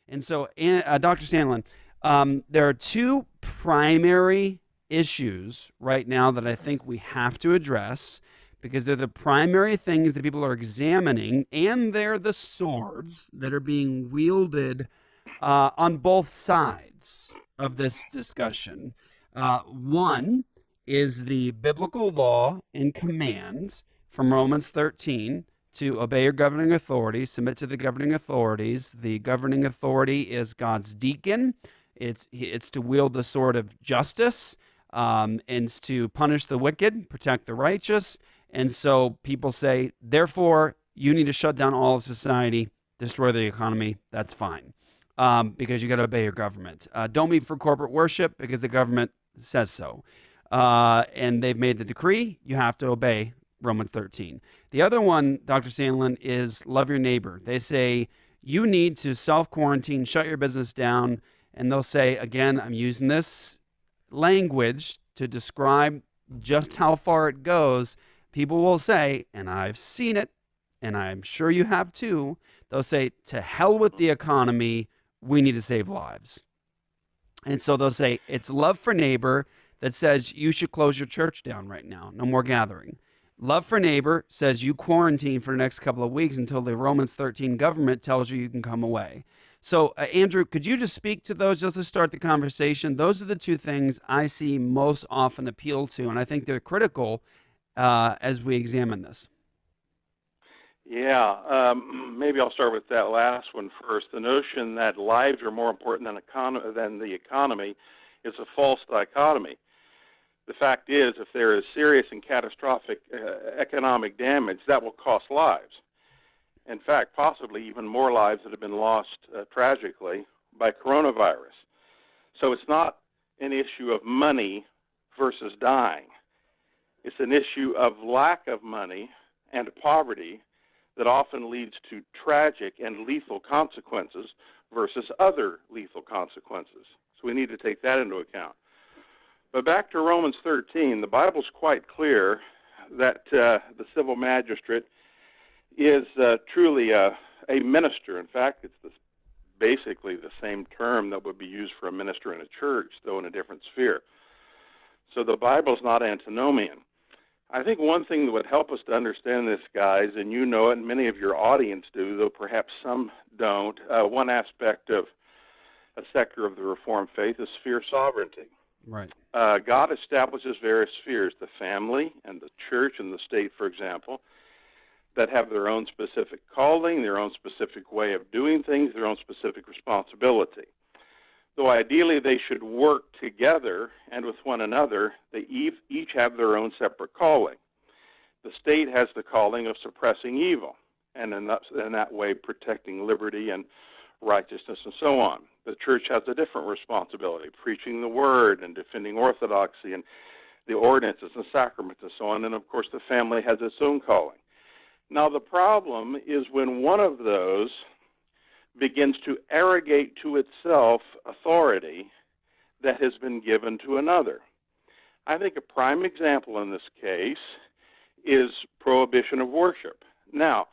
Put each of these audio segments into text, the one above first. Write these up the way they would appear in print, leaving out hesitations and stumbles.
And so, Dr. Sandlin, there are two primary issues right now that I think we have to address because they're the primary things that people are examining, and they're the swords that are being wielded on both sides of this discussion. One is the biblical law and command from Romans 13 to obey your governing authorities, submit to the governing authorities. The governing authority is God's deacon. It's to wield the sword of justice, and it's to punish the wicked, protect the righteous. And so people say, therefore, you need to shut down all of society, destroy the economy. That's fine, because you got to obey your government. Don't meet for corporate worship because the government says so. And they've made the decree. You have to obey Romans 13. The other one, Dr. Sandlin, is love your neighbor. They say you need to self-quarantine, shut your business down, and they'll say, again, I'm using this language to describe just how far it goes. People will say, and I've seen it, and I'm sure you have too, they'll say, to hell with the economy, we need to save lives. And so they'll say, it's love for neighbor that says you should close your church down right now, no more gathering. Love for neighbor says you quarantine for the next couple of weeks until the Romans 13 government tells you can come away. So, Andrew, could you just speak to those just to start the conversation? Those are the two things I see most often appeal to, and I think they're critical as we examine this. Yeah, maybe I'll start with that last one first. The notion that lives are more important than the economy is a false dichotomy. The fact is, if there is serious and catastrophic economic damage, that will cost lives. In fact, possibly even more lives that have been lost tragically by coronavirus. So it's not an issue of money versus dying. It's an issue of lack of money and poverty that often leads to tragic and lethal consequences versus other lethal consequences. So we need to take that into account. But back to Romans 13, the Bible's quite clear that the civil magistrate is truly a minister. In fact, it's basically the same term that would be used for a minister in a church, though in a different sphere. So the Bible's not antinomian. I think one thing that would help us to understand this, guys, and you know it, and many of your audience do, though perhaps some don't, one aspect of a sector of the Reformed faith is sphere sovereignty. Right. God establishes various spheres, the family and the church and the state, for example, that have their own specific calling, their own specific way of doing things, their own specific responsibility. Though ideally they should work together and with one another, they each have their own separate calling. The state has the calling of suppressing evil, and in that way protecting liberty and righteousness and so on. The church has a different responsibility, preaching the word and defending orthodoxy and the ordinances and sacraments and so on. And, of course, the family has its own calling. Now, the problem is when one of those begins to arrogate to itself authority that has been given to another. I think a prime example in this case is prohibition of worship. Now,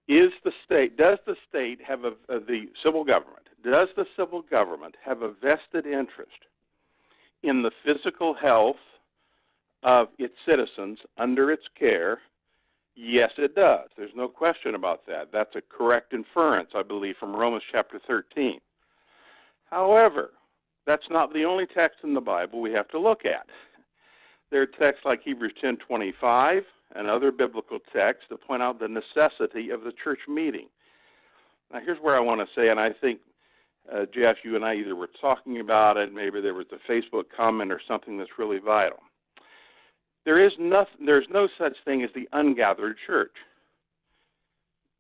does the state have the civil government, does the civil government have a vested interest in the physical health of its citizens under its care? Yes, it does. There's no question about that. That's a correct inference, I believe, from Romans chapter 13. However, that's not the only text in the Bible we have to look at. There are texts like Hebrews 10:25 and other biblical texts that point out the necessity of the church meeting. Now, here's where I want to say, and I think, Jeff, you and I either were talking about it, maybe there was a Facebook comment or something that's really vital. There's no such thing as the ungathered church.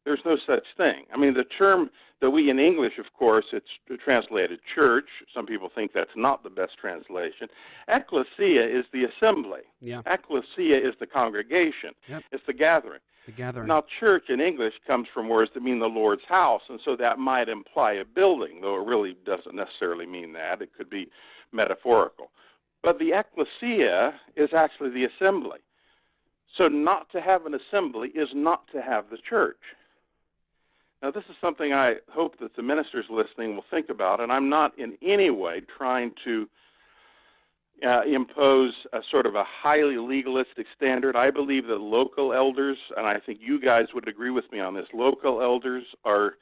There's no such thing. I mean, the term that we in English, of course, it's translated church. Some people think that's not the best translation. Ecclesia is the assembly. Yeah. Ecclesia is the congregation. Yep. It's the gathering. The gathering. Now, church in English comes from words that mean the Lord's house, and so that might imply a building, though it really doesn't necessarily mean that. It could be metaphorical. But the ecclesia is actually the assembly. So not to have an assembly is not to have the church. Now, this is something I hope that the ministers listening will think about, and I'm not in any way trying to impose a sort of a highly legalistic standard. I believe that local elders, and I think you guys would agree with me on this, local elders are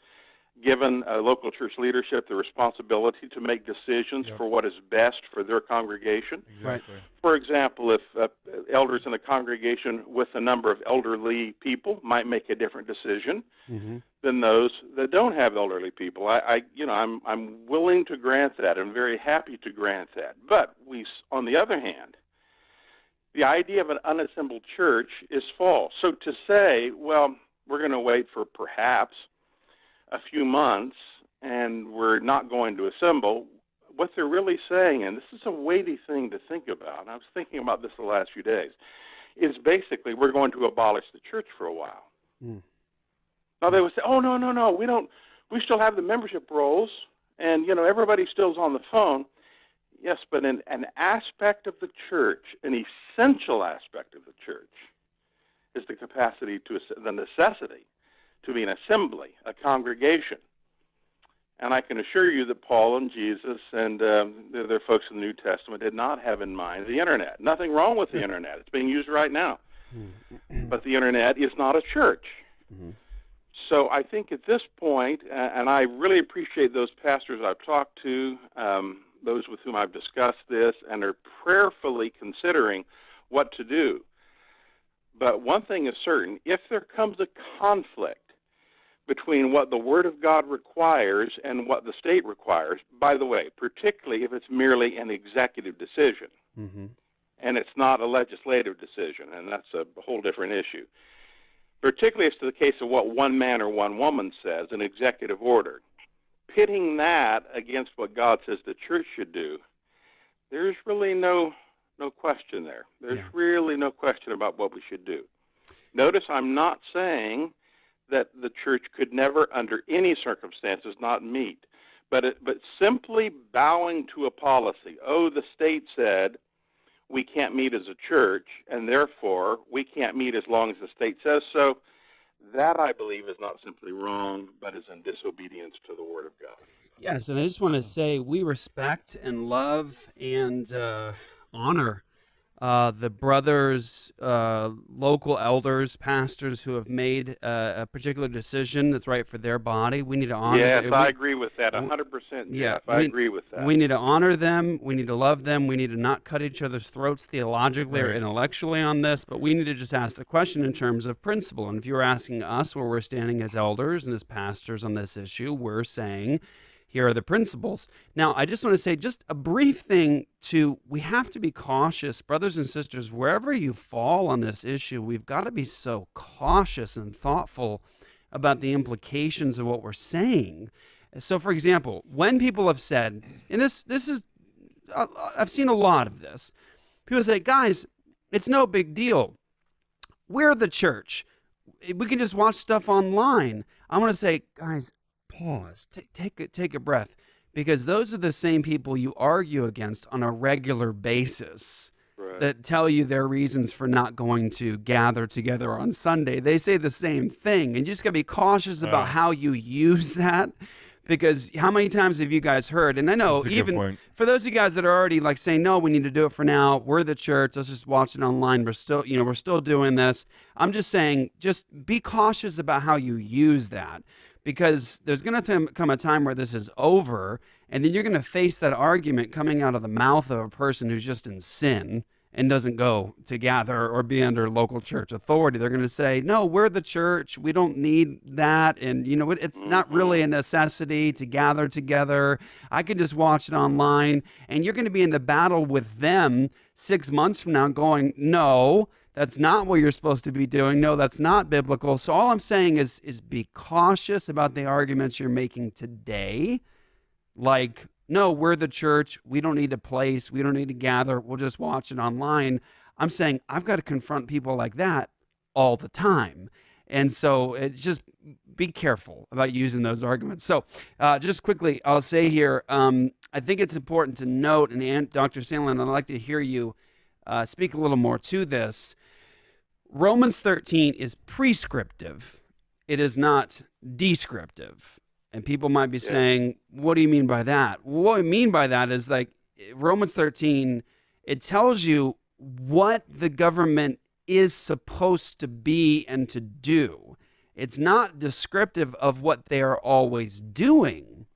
given local church leadership the responsibility to make decisions for what is best for their congregation. Exactly. For example, if elders in a congregation with a number of elderly people might make a different decision than those that don't have elderly people, I'm willing to grant that. I'm very happy to grant that. But on the other hand, the idea of an unassembled church is false. So to say, well, we're going to wait for perhaps a few months and we're not going to assemble, what they're really saying, and this is a weighty thing to think about, and I was thinking about this the last few days, is basically we're going to abolish the church for a while. Now they would say, oh, no, we still have the membership rolls, and, everybody still's on the phone. Yes, but an aspect of the church, an essential aspect of the church, is the capacity the necessity to be an assembly, a congregation. And I can assure you that Paul and Jesus and the other folks in the New Testament did not have in mind the Internet. Nothing wrong with the Internet. It's being used right now. But the Internet is not a church. So I think at this point, and I really appreciate those pastors I've talked to, those with whom I've discussed this, and are prayerfully considering what to do. But one thing is certain, if there comes a conflict between what the Word of God requires and what the state requires, by the way, particularly if it's merely an executive decision, and it's not a legislative decision, and that's a whole different issue. Particularly as to the case of what one man or one woman says, an executive order. Pitting that against what God says the church should do, there's really no question there. There's really no question about what we should do. Notice I'm not saying that the church could never, under any circumstances, not meet, but simply bowing to a policy. Oh, the state said we can't meet as a church, and therefore we can't meet as long as the state says so. That, I believe, is not simply wrong, but is in disobedience to the Word of God. Yes, and I just want to say we respect and love and honor the brothers, local elders, pastors who have made a particular decision that's right for their body. We need to honor them. Yes, I agree with that, 100%. Jeff, I agree with that. We need to honor them. We need to love them. We need to not cut each other's throats theologically or intellectually on this, but we need to just ask the question in terms of principle. And if you were asking us where we're standing as elders and as pastors on this issue, we're saying, here are the principles. Now, I just want to say just a brief thing we have to be cautious, brothers and sisters, wherever you fall on this issue, we've got to be so cautious and thoughtful about the implications of what we're saying. So, for example, when people have said, and this is, I've seen a lot of this, people say, guys, it's no big deal. We're the church. We can just watch stuff online. I want to say, guys, pause, take a breath, because those are the same people you argue against on a regular basis that tell you their reasons for not going to gather together on Sunday. They say the same thing, and you just got to be cautious about how you use that, because how many times have you guys heard, and I know even for those of you guys that are already like saying, no, we need to do it for now, we're the church, let's just watch it online, we're still doing this. I'm just saying, just be cautious about how you use that. Because there's going to come a time where this is over, and then you're going to face that argument coming out of the mouth of a person who's just in sin and doesn't go to gather or be under local church authority. They're going to say, no, we're the church. We don't need that. And, it's not really a necessity to gather together. I can just watch it online. And you're going to be in the battle with them 6 months from now going, no, that's not what you're supposed to be doing. No, that's not biblical. So all I'm saying is be cautious about the arguments you're making today. Like, no, we're the church. We don't need a place. We don't need to gather. We'll just watch it online. I'm saying I've got to confront people like that all the time. And so just be careful about using those arguments. So just quickly, I'll say here, I think it's important to note, and Dr. Sandlin, I'd like to hear you speak a little more to this. Romans 13 is prescriptive, it is not descriptive. And people might be saying, what do you mean by that? What I mean by that is like Romans 13, it tells you what the government is supposed to be and to do. It's not descriptive of what they are always doing.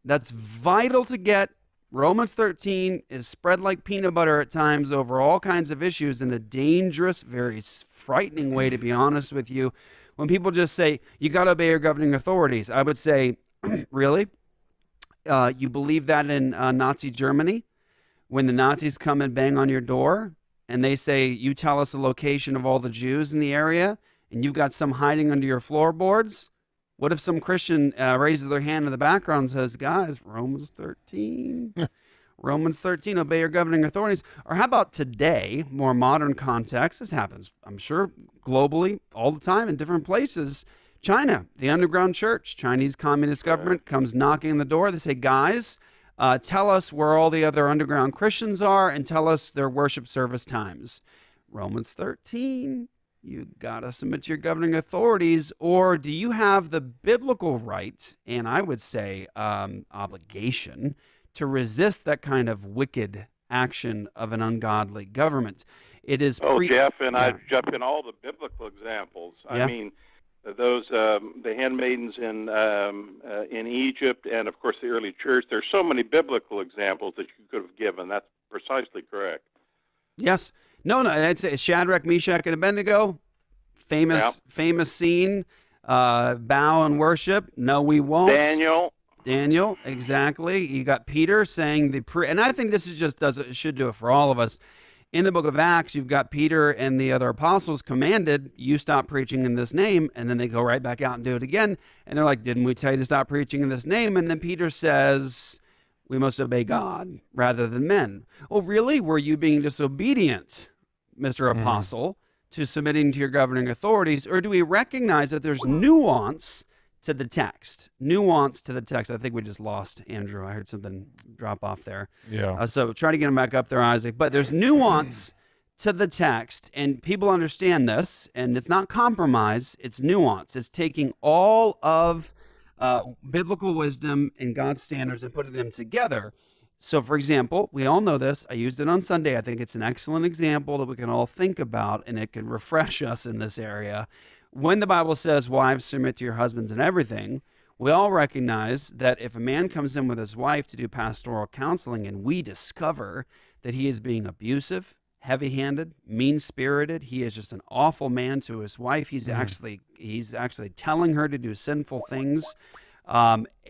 That's vital to get. Romans 13 is spread like peanut butter at times over all kinds of issues in a dangerous, very frightening way, to be honest with you. When people just say, you got to obey your governing authorities, I would say, really? You believe that in Nazi Germany? When the Nazis come and bang on your door and they say, you tell us the location of all the Jews in the area and you've got some hiding under your floorboards? What if some Christian raises their hand in the background and says, guys, Romans 13, Romans 13, obey your governing authorities? Or how about today, more modern context? This happens, I'm sure, globally all the time in different places. China, the underground church, Chinese Communist government comes knocking on the door. They say, guys, tell us where all the other underground Christians are and tell us their worship service times. Romans 13. You got to submit to your governing authorities, or do you have the biblical right, and I would say obligation, to resist that kind of wicked action of an ungodly government? It is Jeff, and I'd jump in all the biblical examples. I mean, those the handmaidens in Egypt, and of course the early church. There's so many biblical examples that you could have given. That's precisely correct. Yes. No, it's Shadrach, Meshach, and Abednego. Famous scene. Bow and worship. No, we won't. Daniel, exactly. You got Peter saying and I think this is should do it for all of us. In the book of Acts, you've got Peter and the other apostles commanded, you stop preaching in this name, and then they go right back out and do it again. And they're like, didn't we tell you to stop preaching in this name? And then Peter says, we must obey God rather than men. Well, really? Were you being disobedient, Mr. Apostle, to submitting to your governing authorities? Or do we recognize that there's nuance to the text? Nuance to the text. I think we just lost Andrew. I heard something drop off there. Yeah. So try to get him back up there, Isaac. But there's nuance to the text, and people understand this, and it's not compromise, it's nuance. It's taking all of biblical wisdom and God's standards and putting them together. So, for example, we all know this. I used it on Sunday. I think it's an excellent example that we can all think about, and it can refresh us in this area. When the Bible says, wives, submit to your husbands and everything, we all recognize that if a man comes in with his wife to do pastoral counseling and we discover that he is being abusive, heavy-handed, mean-spirited, he is just an awful man to his wife, he's actually telling her to do sinful things,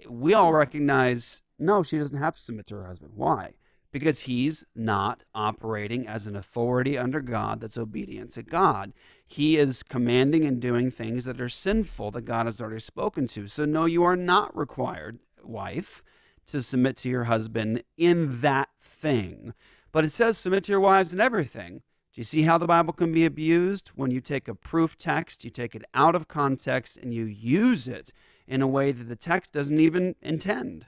we all recognize, no, she doesn't have to submit to her husband. Why? Because he's not operating as an authority under God that's obedient to God. He is commanding and doing things that are sinful that God has already spoken to. So no, you are not required, wife, to submit to your husband in that thing. But it says submit to your wives in everything. Do you see how the Bible can be abused? When you take a proof text, you take it out of context, and you use it in a way that the text doesn't even intend.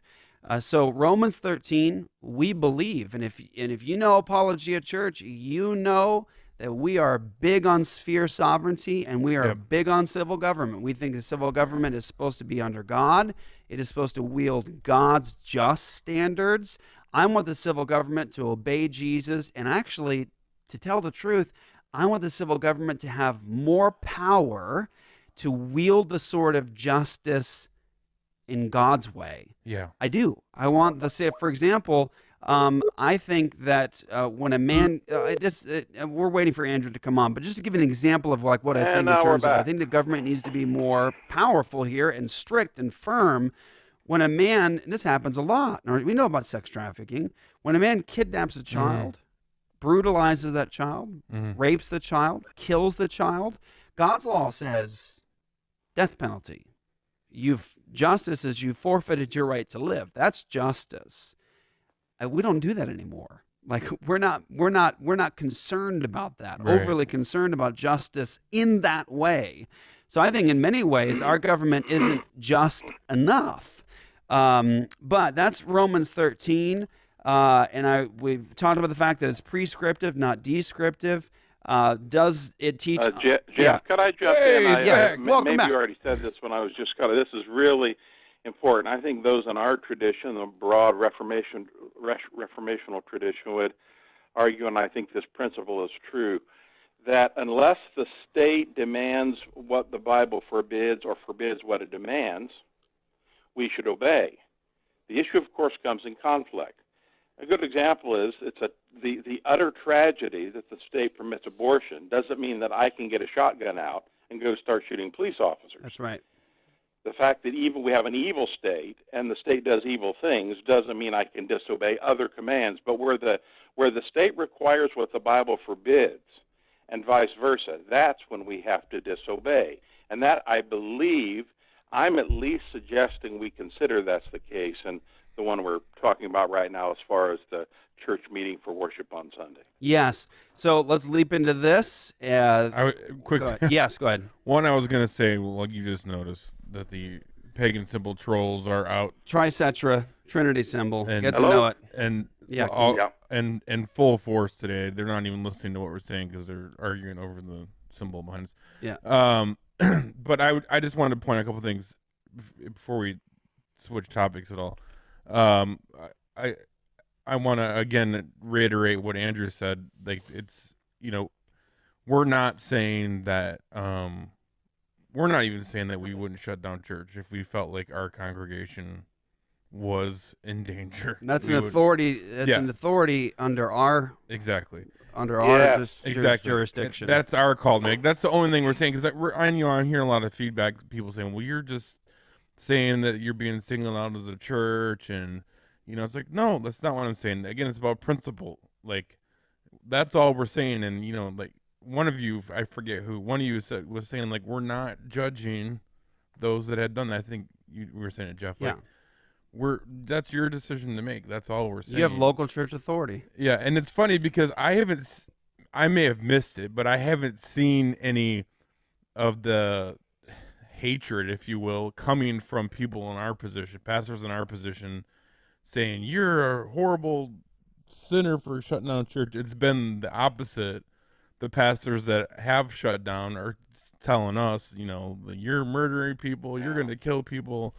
So Romans 13, we believe, and if you know Apologia Church, you know that we are big on sphere sovereignty and we are big on civil government. We think the civil government is supposed to be under God. It is supposed to wield God's just standards. I want the civil government to obey Jesus, and actually, to tell the truth, I want the civil government to have more power to wield the sword of justice in God's way. Yeah. I do. I want for example, I think that when a man, we're waiting for Andrew to come on, but just to give an example of like what I think in terms of, I think the government needs to be more powerful here and strict and firm. When a man, and this happens a lot, we know about sex trafficking, when a man kidnaps a child, brutalizes that child, rapes the child, kills the child, God's law says death penalty. Justice is you forfeited your right to live. That's justice. We don't do that anymore. Like we're not concerned about that. Right. Overly concerned about justice in that way. So I think in many ways our government isn't just enough. But that's Romans 13. And we've talked about the fact that it's prescriptive, not descriptive. Does it teach? Jeff, yeah. could I jump Hey, in? yeah, welcome maybe back. you already said this when I was just kind of. This is really important. I think those in our tradition, the broad reformational tradition, would argue, and I think this principle is true, that unless the state demands what the Bible forbids or forbids what it demands, we should obey. The issue, of course, comes in conflict. A good example is the utter tragedy that the state permits abortion doesn't mean that I can get a shotgun out and go start shooting police officers. That's right. The fact that we have an evil state and the state does evil things doesn't mean I can disobey other commands. But where the state requires what the Bible forbids and vice versa, that's when we have to disobey. And that, I believe, I'm at least suggesting we consider that's the case, and the one we're talking about right now as far as the church meeting for worship on Sunday. Yes. So let's leap into this. Quick. Go ahead. Yes, go ahead. One, I was going to say, well, you just noticed that the pagan symbol trolls are out. Tricetra, Trinity symbol. And- Get to Hello? know it. And Yeah. and full force today. They're not even listening to what we're saying because they're arguing over the symbol behind us. Yeah. But I just wanted to point out a couple things before we switch topics at all. I want to again reiterate what Andrew said. Like, it's, we're not saying that we're not even saying that we wouldn't shut down church if we felt like our congregation was in danger. That's We an would- authority. That's Yeah. an authority under our Exactly. exactly jurisdiction. That's our call to make. That's the only thing we're saying, because I'm hearing a lot of feedback. People saying, "Well, you're just saying that you're being singled out as a church," and it's like, no, that's not what I'm saying. Again, it's about principle. Like, that's all we're saying. And like one of you, I forget who, one of you was saying, like, we're not judging those that had done that. I think you were saying it, Jeff. Like, that's your decision to make. That's all we're saying. You have local church authority. Yeah, and it's funny because I may have missed it, but I haven't seen any of the hatred, if you will, coming from people in our position, pastors in our position, saying, you're a horrible sinner for shutting down church. It's been the opposite. The pastors that have shut down are telling us, you're murdering people, you're going to kill people.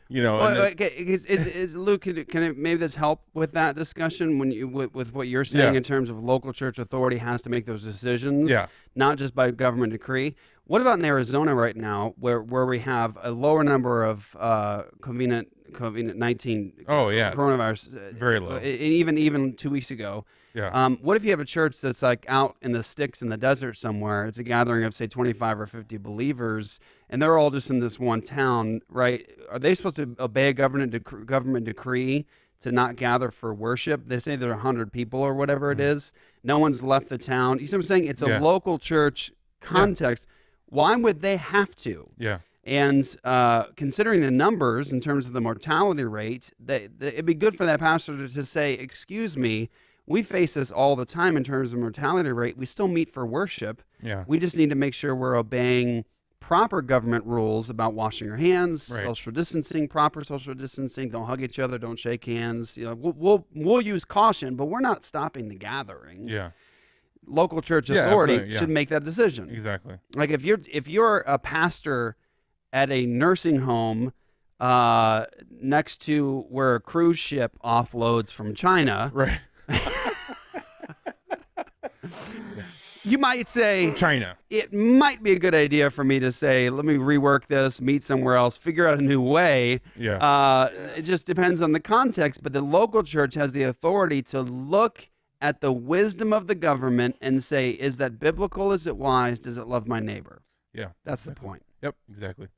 Is Luke? Can it maybe this help with that discussion when you with what you're saying in terms of local church authority has to make those decisions, not just by government decree. What about in Arizona right now, where we have a lower number of COVID-19 coronavirus, very low, even 2 weeks ago. Yeah. What if you have a church that's like out in the sticks in the desert somewhere? It's a gathering of, say, 25 or 50 believers, and they're all just in this one town, right? Are they supposed to obey a government decree to not gather for worship? They say there are 100 people or whatever it is. No one's left the town. You see what I'm saying? It's a local church context. Why would they have to? Yeah. And considering the numbers in terms of the mortality rate, it'd be good for that pastor to say, excuse me, we face this all the time in terms of mortality rate. We still meet for worship. Yeah. We just need to make sure we're obeying proper government rules about washing your hands, social distancing, proper social distancing. Don't hug each other. Don't shake hands. We'll use caution, but we're not stopping the gathering. Yeah. Local church authority should make that decision. Exactly. Like if you're a pastor at a nursing home next to where a cruise ship offloads from China, right? You might say, China, it might be a good idea for me to say, let me rework this, meet somewhere else, figure out a new way. Yeah. It just depends on the context. But the local church has the authority to look at the wisdom of the government and say, is that biblical? Is it wise? Does it love my neighbor? Yeah. That's the point. Yep, exactly.